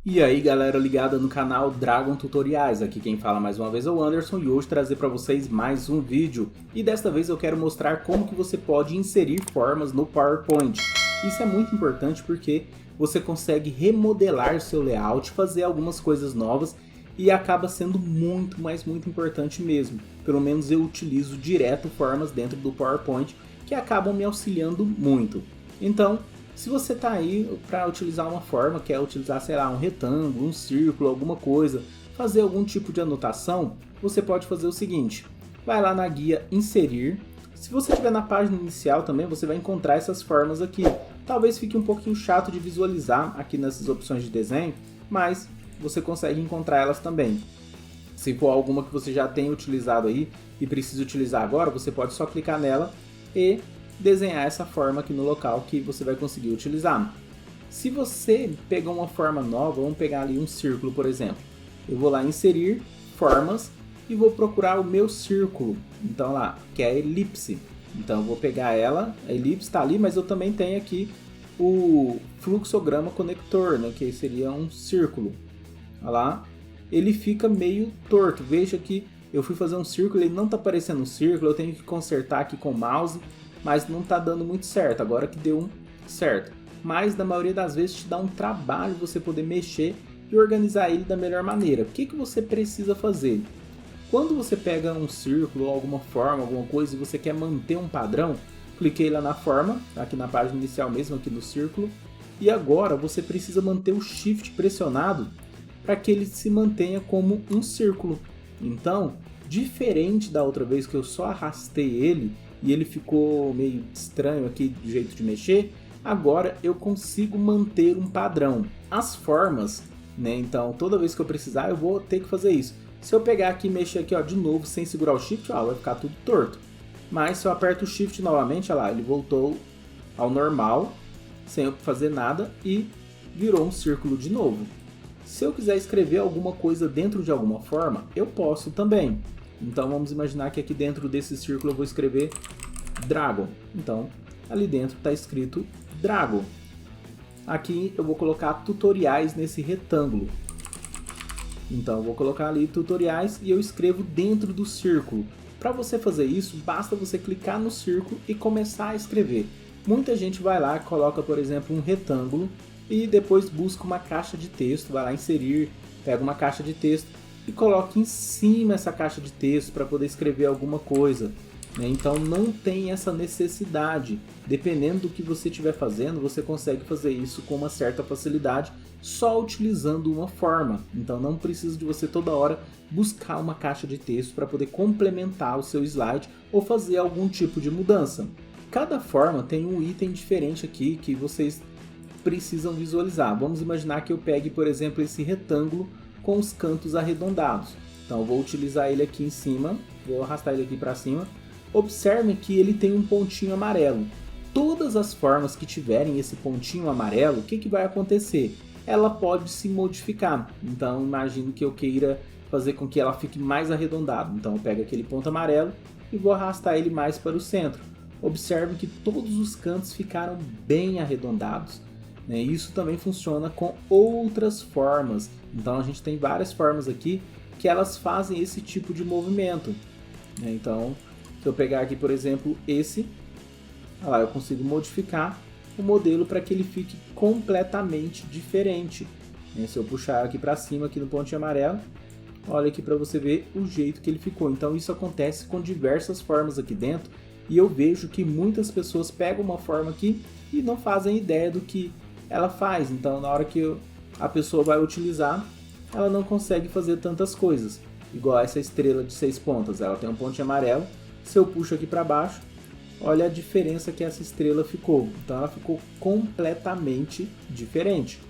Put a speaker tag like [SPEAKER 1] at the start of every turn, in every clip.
[SPEAKER 1] E aí galera ligada no canal Dragon Tutoriais, aqui quem fala mais uma vez é o Anderson e hoje trazer para vocês mais um vídeo. E desta vez eu quero mostrar como que você pode inserir formas no PowerPoint. Isso é muito importante porque você consegue remodelar seu layout, fazer algumas coisas novas e acaba sendo muito, mas muito importante mesmo. Pelo menos eu utilizo direto formas dentro do PowerPoint que acabam me auxiliando muito. Então, se você está aí para utilizar uma forma, quer utilizar, sei lá, um retângulo, um círculo, alguma coisa, fazer algum tipo de anotação, você pode fazer o seguinte, vai lá na guia Inserir. Se você estiver na página inicial também, você vai encontrar essas formas aqui. Talvez fique um pouquinho chato de visualizar aqui nessas opções de desenho, mas você consegue encontrar elas também. Se for alguma que você já tenha utilizado aí e precisa utilizar agora, você pode só clicar nela e desenhar essa forma aqui no local que você vai conseguir utilizar. Se você pegar uma forma nova, vamos pegar ali um círculo, por exemplo. Eu vou lá em inserir formas e vou procurar o meu círculo. Então lá, que é a elipse. Então eu vou pegar ela, a elipse está ali, mas eu também tenho aqui o fluxograma conector, né, que seria um círculo. Olha lá, ele fica meio torto. Veja que eu fui fazer um círculo, ele não está parecendo um círculo, eu tenho que consertar aqui com o mouse, mas não está dando muito certo, agora que deu um certo. Mas na maioria das vezes te dá um trabalho você poder mexer e organizar ele da melhor maneira. O que você precisa fazer? Quando você pega um círculo ou alguma forma, alguma coisa e você quer manter um padrão, cliquei lá na forma, aqui na página inicial mesmo, aqui no círculo, e agora você precisa manter o Shift pressionado para que ele se mantenha como um círculo. Então, diferente da outra vez que eu só arrastei ele, e ele ficou meio estranho aqui do jeito de mexer, agora eu consigo manter um padrão. As formas, né, então toda vez que eu precisar eu vou ter que fazer isso. Se eu pegar aqui e mexer aqui ó, de novo sem segurar o Shift, ó, vai ficar tudo torto. Mas se eu aperto o Shift novamente, olha lá, ele voltou ao normal, sem eu fazer nada e virou um círculo de novo. Se eu quiser escrever alguma coisa dentro de alguma forma, eu posso também. Então vamos imaginar que aqui dentro desse círculo eu vou escrever Dragon. Então ali dentro está escrito Dragon. Aqui eu vou colocar tutoriais nesse retângulo. Então eu vou colocar ali tutoriais e eu escrevo dentro do círculo. Para você fazer isso, basta você clicar no círculo e começar a escrever. Muita gente vai lá, coloca por exemplo um retângulo e depois busca uma caixa de texto, vai lá inserir, pega uma caixa de texto e coloque em cima essa caixa de texto para poder escrever alguma coisa. Né? Então não tem essa necessidade. Dependendo do que você estiver fazendo, você consegue fazer isso com uma certa facilidade só utilizando uma forma. Então não precisa de você toda hora buscar uma caixa de texto para poder complementar o seu slide ou fazer algum tipo de mudança. Cada forma tem um item diferente aqui que vocês precisam visualizar. Vamos imaginar que eu pegue, por exemplo, esse retângulo com os cantos arredondados. Então eu vou utilizar ele aqui em cima, vou arrastar ele aqui para cima. Observe que ele tem um pontinho amarelo. Todas as formas que tiverem esse pontinho amarelo, o que vai acontecer? Ela pode se modificar. Então imagino que eu queira fazer com que ela fique mais arredondada. Então eu pego aquele ponto amarelo e vou arrastar ele mais para o centro. Observe que todos os cantos ficaram bem arredondados. Isso também funciona com outras formas. Então a gente tem várias formas aqui que elas fazem esse tipo de movimento. Então, se eu pegar aqui, por exemplo, esse, olha lá, eu consigo modificar o modelo para que ele fique completamente diferente. Se eu puxar aqui para cima, aqui no pontinho amarelo, olha aqui para você ver o jeito que ele ficou. Então isso acontece com diversas formas aqui dentro e eu vejo que muitas pessoas pegam uma forma aqui e não fazem ideia do que ela faz. Então na hora que a pessoa vai utilizar, ela não consegue fazer tantas coisas. Igual essa estrela de 6 pontas, ela tem um pontinho amarelo. Se eu puxo aqui para baixo, olha a diferença que essa estrela ficou. Então ela ficou completamente diferente.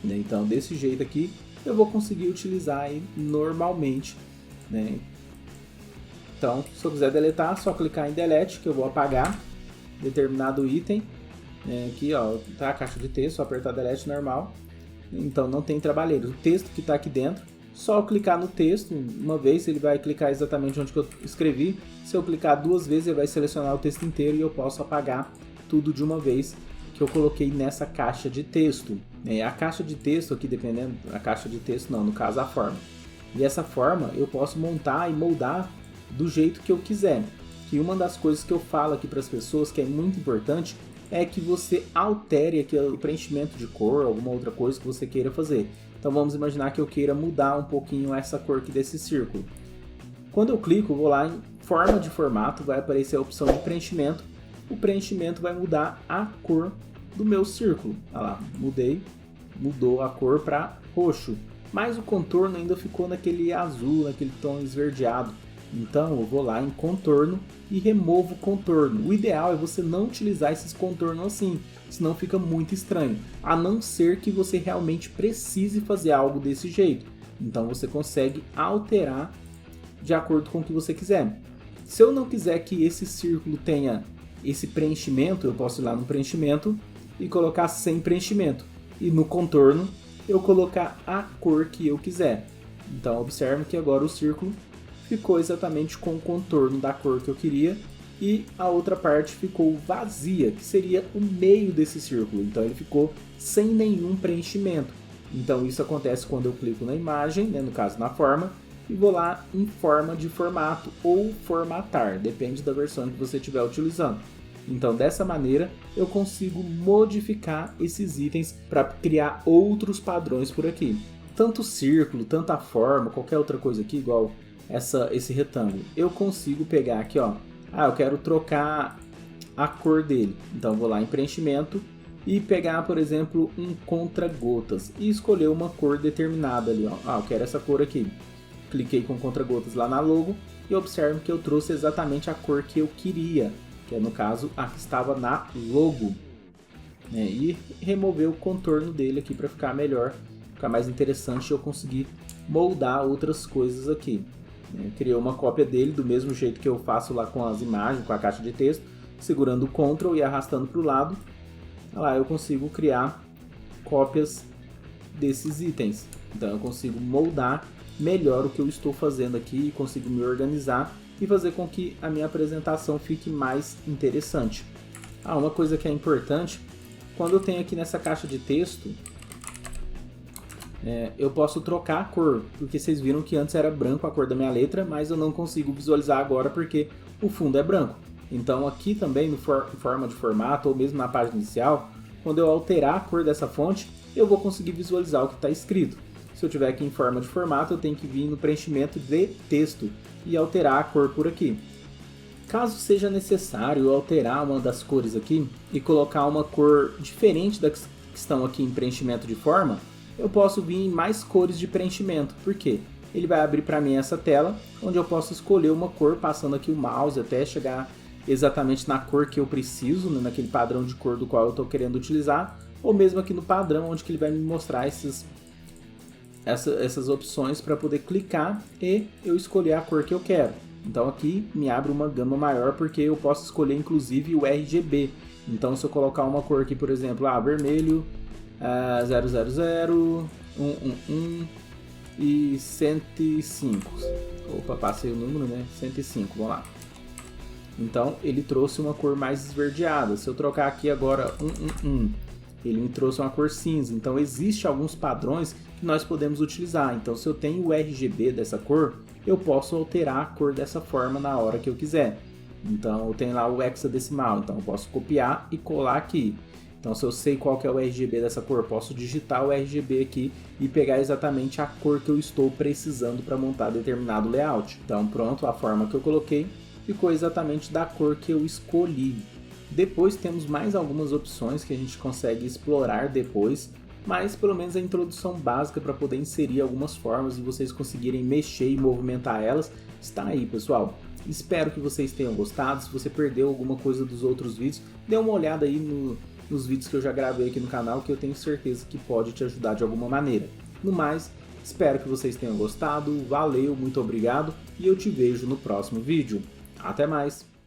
[SPEAKER 1] Então desse jeito aqui eu vou conseguir utilizar aí normalmente. Então se eu quiser deletar, é só clicar em delete que eu vou apagar determinado item. Aqui ó, tá a caixa de texto, só apertar delete normal. Então não tem trabalheiro. O texto que está aqui dentro, só eu clicar no texto uma vez, ele vai clicar exatamente onde que eu escrevi. Se eu clicar 2 vezes, ele vai selecionar o texto inteiro e eu posso apagar tudo de uma vez, que eu coloquei nessa caixa de texto. A caixa de texto aqui, dependendo, a caixa de texto não, no caso a forma. E essa forma eu posso montar e moldar do jeito que eu quiser. Que uma das coisas que eu falo aqui para as pessoas que é muito importante é que você altere aqui o preenchimento de cor, alguma outra coisa que você queira fazer. Então vamos imaginar que eu queira mudar um pouquinho essa cor aqui desse círculo. Quando eu clico, vou lá em forma de formato, vai aparecer a opção de preenchimento. O preenchimento vai mudar a cor do meu círculo. Olha lá, mudou a cor para roxo. Mas o contorno ainda ficou naquele azul, naquele tom esverdeado. Então eu vou lá em contorno e removo o contorno. O ideal é você não utilizar esses contornos assim, senão fica muito estranho. A não ser que você realmente precise fazer algo desse jeito. Então você consegue alterar de acordo com o que você quiser. Se eu não quiser que esse círculo tenha esse preenchimento, eu posso ir lá no preenchimento e colocar sem preenchimento. E no contorno eu colocar a cor que eu quiser. Então observe que agora o círculo ficou exatamente com o contorno da cor que eu queria e a outra parte ficou vazia, que seria o meio desse círculo. Então ele ficou sem nenhum preenchimento. Então isso acontece quando eu clico na imagem, no caso na forma, e vou lá em forma de formato ou formatar, depende da versão que você estiver utilizando. Então dessa maneira eu consigo modificar esses itens para criar outros padrões por aqui. Tanto o círculo, tanto a forma, qualquer outra coisa aqui, igual esse retângulo, eu consigo pegar aqui, ó, eu quero trocar a cor dele, então vou lá em preenchimento e pegar, por exemplo, um contra-gotas e escolher uma cor determinada ali, ó, eu quero essa cor aqui, cliquei com contra-gotas lá na logo e observe que eu trouxe exatamente a cor que eu queria, que é no caso a que estava na logo, e remover o contorno dele aqui para ficar melhor, ficar mais interessante e eu conseguir moldar outras coisas aqui. Criei uma cópia dele do mesmo jeito que eu faço lá com as imagens, com a caixa de texto, segurando o Ctrl e arrastando para o lado. Lá eu consigo criar cópias desses itens. Então eu consigo moldar melhor o que eu estou fazendo aqui, consigo me organizar e fazer com que a minha apresentação fique mais interessante. Uma coisa que é importante, quando eu tenho aqui nessa caixa de texto, eu posso trocar a cor, porque vocês viram que antes era branco a cor da minha letra, mas eu não consigo visualizar agora porque o fundo é branco. Então aqui também no forma de formato ou mesmo na página inicial, quando eu alterar a cor dessa fonte, eu vou conseguir visualizar o que está escrito. Se eu tiver aqui em forma de formato, eu tenho que vir no preenchimento de texto e alterar a cor por aqui. Caso seja necessário eu alterar uma das cores aqui e colocar uma cor diferente das que estão aqui em preenchimento de forma, eu posso vir em mais cores de preenchimento. Por quê? Ele vai abrir para mim essa tela, onde eu posso escolher uma cor, passando aqui o mouse até chegar exatamente na cor que eu preciso, naquele padrão de cor do qual eu estou querendo utilizar, ou mesmo aqui no padrão, onde que ele vai me mostrar essas opções para poder clicar e eu escolher a cor que eu quero. Então aqui me abre uma gama maior, porque eu posso escolher inclusive o RGB. Então se eu colocar uma cor aqui, por exemplo, vermelho, 000, 111 e 105. Opa, passei o número, 105, vamos lá. Então ele trouxe uma cor mais esverdeada. Se eu trocar aqui agora 111, ele me trouxe uma cor cinza. Então existem alguns padrões que nós podemos utilizar. Então se eu tenho o RGB dessa cor, eu posso alterar a cor dessa forma na hora que eu quiser. Então eu tenho lá o hexadecimal, então eu posso copiar e colar aqui. Então se eu sei qual que é o RGB dessa cor, posso digitar o RGB aqui e pegar exatamente a cor que eu estou precisando para montar determinado layout. Então pronto, a forma que eu coloquei ficou exatamente da cor que eu escolhi. Depois temos mais algumas opções que a gente consegue explorar depois, mas pelo menos a introdução básica para poder inserir algumas formas e vocês conseguirem mexer e movimentar elas está aí, pessoal. Espero que vocês tenham gostado. Se você perdeu alguma coisa dos outros vídeos, dê uma olhada aí nos vídeos que eu já gravei aqui no canal, que eu tenho certeza que pode te ajudar de alguma maneira. No mais, espero que vocês tenham gostado, valeu, muito obrigado e eu te vejo no próximo vídeo. Até mais!